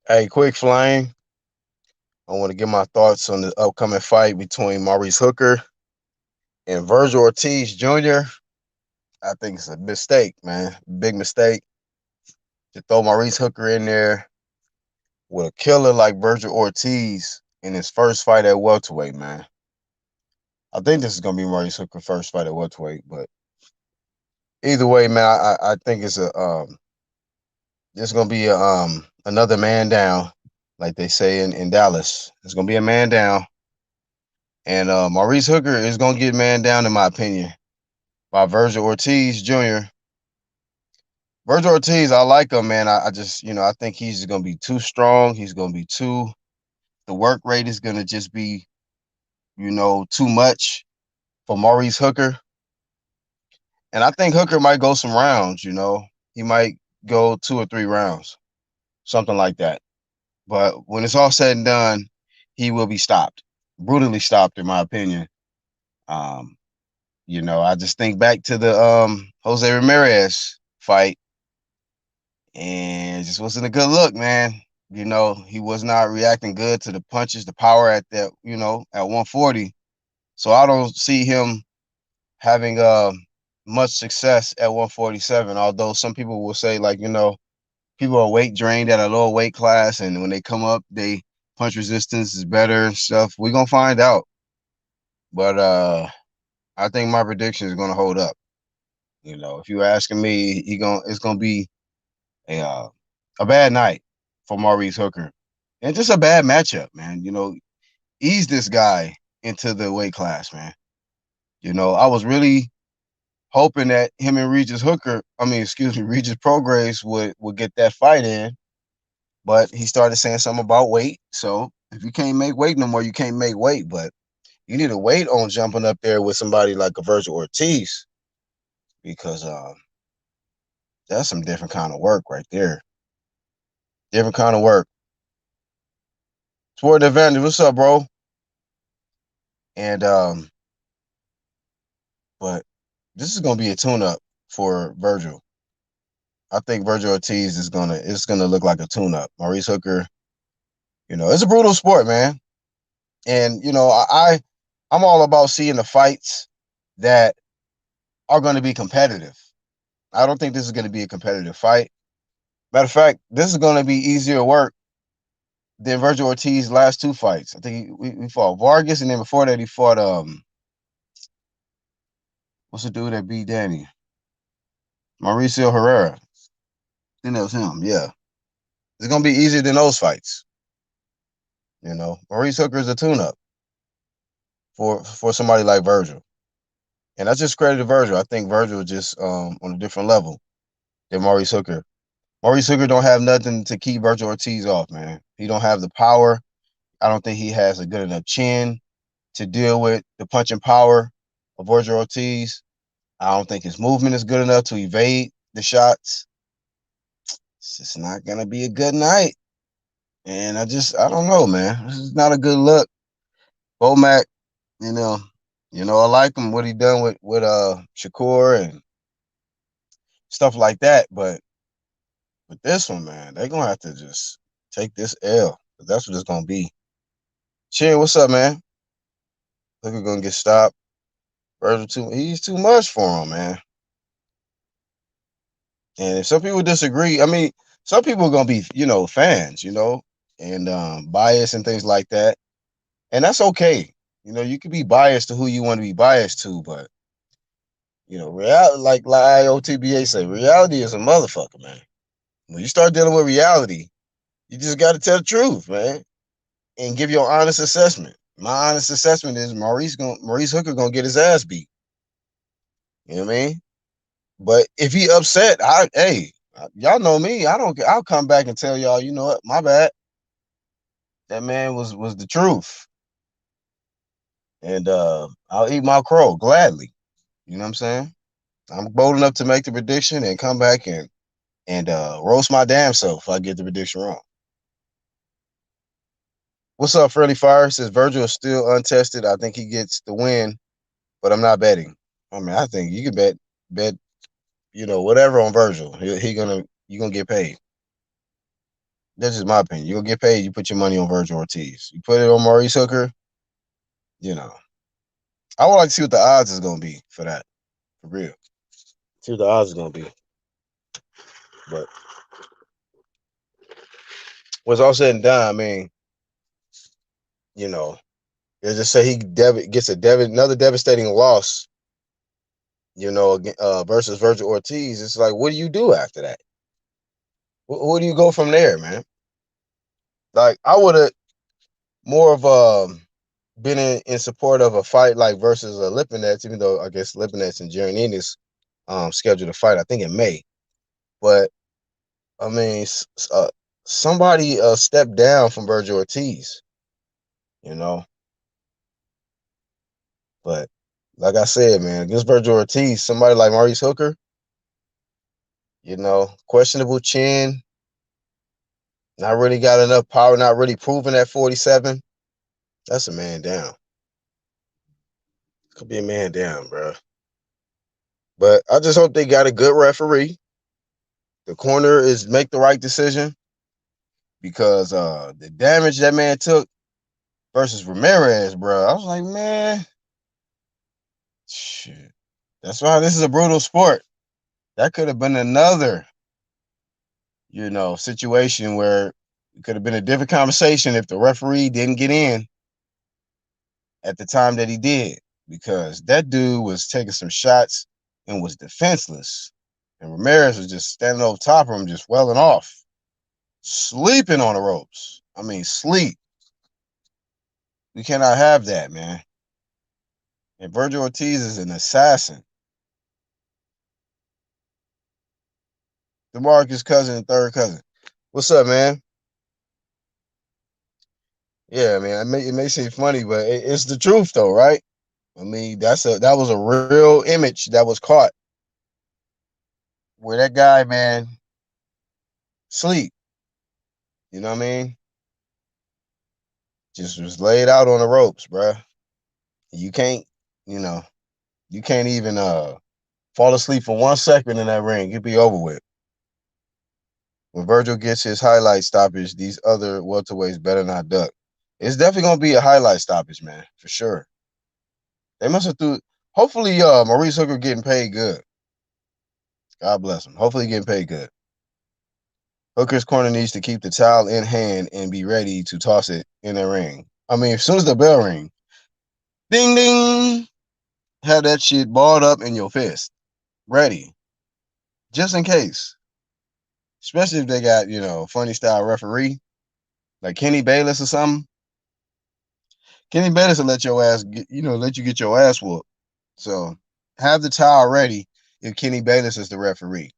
Hey, quick flame. I want to get my thoughts on the upcoming fight between Maurice Hooker and Virgil Ortiz Jr. I think it's a mistake, man. Big mistake to throw Maurice Hooker in there with a killer like Virgil Ortiz in his first fight at welterweight, man. I think this is gonna be Maurice Hooker's first fight at welterweight, but either way, man, I think it's a this is gonna be a another man down, like they say in Dallas. It's gonna be a man down, and Maurice Hooker is gonna get man down, in my opinion, by Virgil Ortiz Jr. Virgil Ortiz, I like him, man. I just, I think he's going to be too strong. He's going to be too, the work rate is going to just be, too much for Maurice Hooker. And I think Hooker might go some rounds. He might go 2 or 3 rounds, something like that. But when it's all said and done, he will be stopped, brutally stopped, in my opinion. Um, I just think back to the Jose Ramirez fight, and it just wasn't a good look, man. He was not reacting good to the punches, the power at that, at 140. So I don't see him having much success at 147. Although some people will say, like, people are weight drained at a lower weight class, and when they come up, they punch resistance is better and stuff. We're gonna find out. But I think my prediction is gonna hold up. If you're asking me, it's gonna be a uh, a bad night for Maurice Hooker, and just a bad matchup, man. Ease this guy into the weight class, man. I was really hoping that him and Regis Prograis would get that fight in, but he started saying something about weight. So if you can't make weight no more, you can't make weight. But you need to wait on jumping up there with somebody like a Virgil Ortiz, because that's some different kind of work right there. Different kind of work. Sport Advantage, what's up, bro? And but this is gonna be a tune-up for Virgil. I think Virgil Ortiz it's gonna look like a tune-up. Maurice Hooker, it's a brutal sport, man. And I'm all about seeing the fights that are gonna be competitive. I don't think this is gonna be a competitive fight. Matter of fact, this is gonna be easier work than Virgil Ortiz's last 2 fights. I think we fought Vargas, and then before that he fought what's the dude that beat Danny? Mauricio Herrera. I think that was him. Yeah, it's gonna be easier than those fights. Maurice Hooker is a tune-up for somebody like Virgil, and I just credited Virgil. I think Virgil is just on a different level than Maurice Hooker. Maurice Hooker don't have nothing to keep Virgil Ortiz off, man. He don't have the power. I don't think he has a good enough chin to deal with the punching power of Virgil Ortiz. I don't think his movement is good enough to evade the shots. It's just not gonna be a good night. And I don't know, man. This is not a good look. Bomac, you know, I like him, what he done with Shakur and stuff like that. But with this one, man, they're gonna have to just take this L. That's what it's gonna be. Chin, what's up, man? Look, we're gonna get stopped. He's too much for him, man. And if some people disagree, I mean, some people are gonna be, fans, and biased and things like that. And that's okay. You can be biased to who you want to be biased to, but reality, like IOTBA say, reality is a motherfucker, man. When you start dealing with reality, you just got to tell the truth, man, and give your honest assessment. My honest assessment is Maurice Hooker gonna get his ass beat. You know what I mean? But if he upset, y'all know me. I don't. I'll come back and tell y'all. You know what? My bad. That man was the truth, and I'll eat my crow gladly. You know what I'm saying? I'm bold enough to make the prediction and come back and roast my damn self if I get the prediction wrong. What's up, Friendly Fire? Says Virgil is still untested. I think he gets the win, but I'm not betting. I mean, I think you can bet, whatever on Virgil. You gonna get paid. That's just my opinion. You gonna get paid, you put your money on Virgil Ortiz. You put it on Maurice Hooker, you know. I would like to see what the odds is gonna be for that. For real. See what the odds is gonna be. But when it's all said and done, I mean, you know, they just say he gets another devastating loss, versus Virgil Ortiz. It's like, what do you do after that? Where do you go from there, man? Like, I would have more of been in support of a fight like versus Lipinets, even though I guess Lipinets and Giannini's scheduled a fight, I think in May. But I mean, somebody stepped down from Virgil Ortiz, you know. But like I said, man, against Virgil Ortiz, somebody like Maurice Hooker, questionable chin, not really got enough power, not really proven at 47. That's a man down. Could be a man down, bro. But I just hope they got a good referee. The corner is make the right decision because the damage that man took versus Ramirez, bro. I was like, man, shit. That's why this is a brutal sport. That could have been another, situation where it could have been a different conversation if the referee didn't get in at the time that he did, because that dude was taking some shots and was defenseless. And Ramirez was just standing over top of him, just welling off, sleeping on the ropes. I mean, sleep. We cannot have that, man. And Virgil Ortiz is an assassin. DeMarcus' cousin and third cousin. What's up, man? Yeah, man. It may seem funny, but it's the truth, though, right? I mean, that was a real image that was caught where that guy, man, sleep. You know what I mean? Just was laid out on the ropes, bruh. You can't, you know, you can't even fall asleep for 1 second in that ring. You'd be over with. When Virgil gets his highlight stoppage, these other welterweights better not duck. It's definitely gonna be a highlight stoppage, man, for sure. They must have threw. Hopefully, Maurice Hooker getting paid good. God bless him. Hopefully, getting paid good. Hooker's corner needs to keep the towel in hand and be ready to toss it in the ring. I mean, as soon as the bell ring, ding ding, have that shit balled up in your fist, ready, just in case. Especially if they got funny style referee like Kenny Bayless or something. Kenny Bayless will let your ass let you get your ass whooped. So have the towel ready if Kenny Bayless is the referee.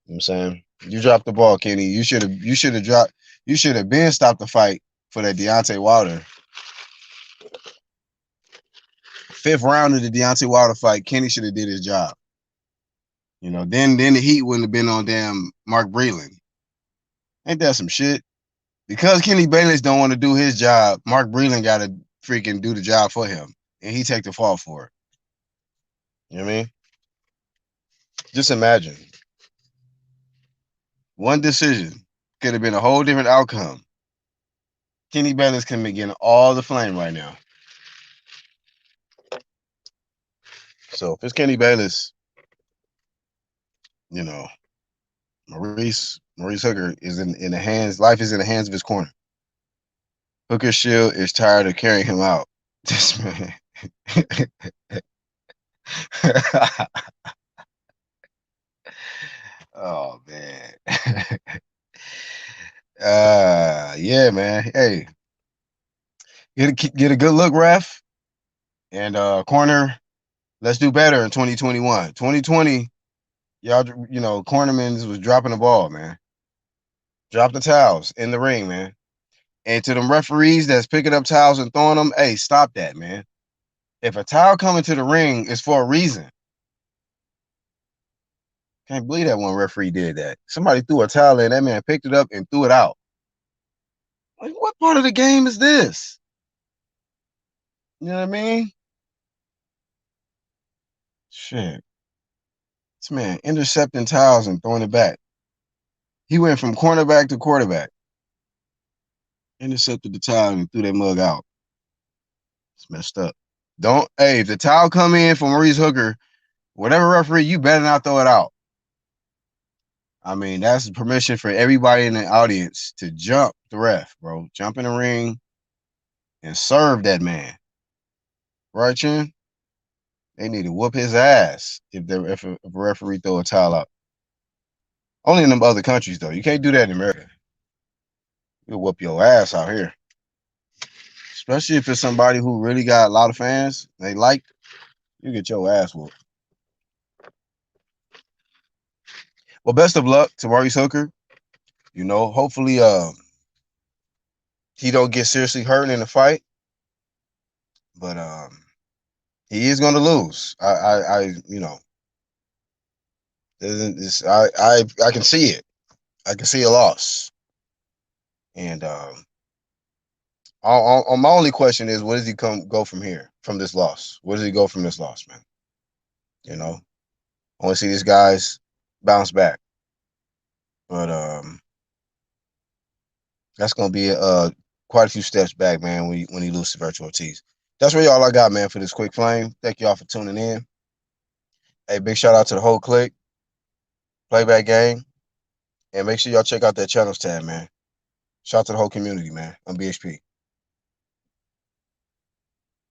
You know what I'm saying? You dropped the ball, Kenny. You should have been stopped the fight for that Deontay Wilder. Fifth round of the Deontay Wilder fight, Kenny should have did his job. Then the heat wouldn't have been on damn Mark Breland. Ain't that some shit? Because Kenny Bayless don't want to do his job, Mark Breland got to freaking do the job for him, and he take the fall for it. You know what I mean? Just imagine. One decision could have been a whole different outcome. Kenny Bayless can be getting all the flame right now. So if it's Kenny Bayless, Maurice Hooker is in the hands. Life is in the hands of his corner. Hooker's shield is tired of carrying him out. This man. Oh man. Yeah, man. Hey, get a good look, ref, and corner. Let's do better in 2021. 2020, y'all, cornermen was dropping the ball, man. Drop the towels in the ring, man. And to them referees that's picking up towels and throwing them, hey, stop that, man. If a towel coming to the ring, it's for a reason. Can't believe that one referee did that. Somebody threw a towel in, that man picked it up and threw it out. Like, what part of the game is this? You know what I mean? Shit. This man intercepting towels and throwing it back. He went from cornerback to quarterback. Intercepted the towel and threw that mug out. It's messed up. Don't, hey, if the towel come in for Maurice Hooker, whatever referee, you better not throw it out. I mean, that's permission for everybody in the audience to jump the ref, bro. Jump in the ring and serve that man. Right, Chin? They need to whoop his ass if a referee throw a towel out. Only in them other countries, though. You can't do that in America. You'll whoop your ass out here. Especially if it's somebody who really got a lot of fans. They like, you get your ass whooped. Well, best of luck to Maurice Hooker. You know, hopefully he don't get seriously hurt in the fight. But he is gonna lose. I you know, I can see it. I can see a loss. And my only question is, where does he go from here, from this loss? Where does he go from this loss, man? You know, I want to see these guys bounce back. But that's gonna be quite a few steps back, man, when he loses to Virtual Ortiz. That's really all I got, man, for this quick flame. Thank y'all for tuning in. Hey, big shout out to the whole clique, Playback Gang, and make sure y'all check out that channels tab, man. Shout out to the whole community, man. I'm BHP.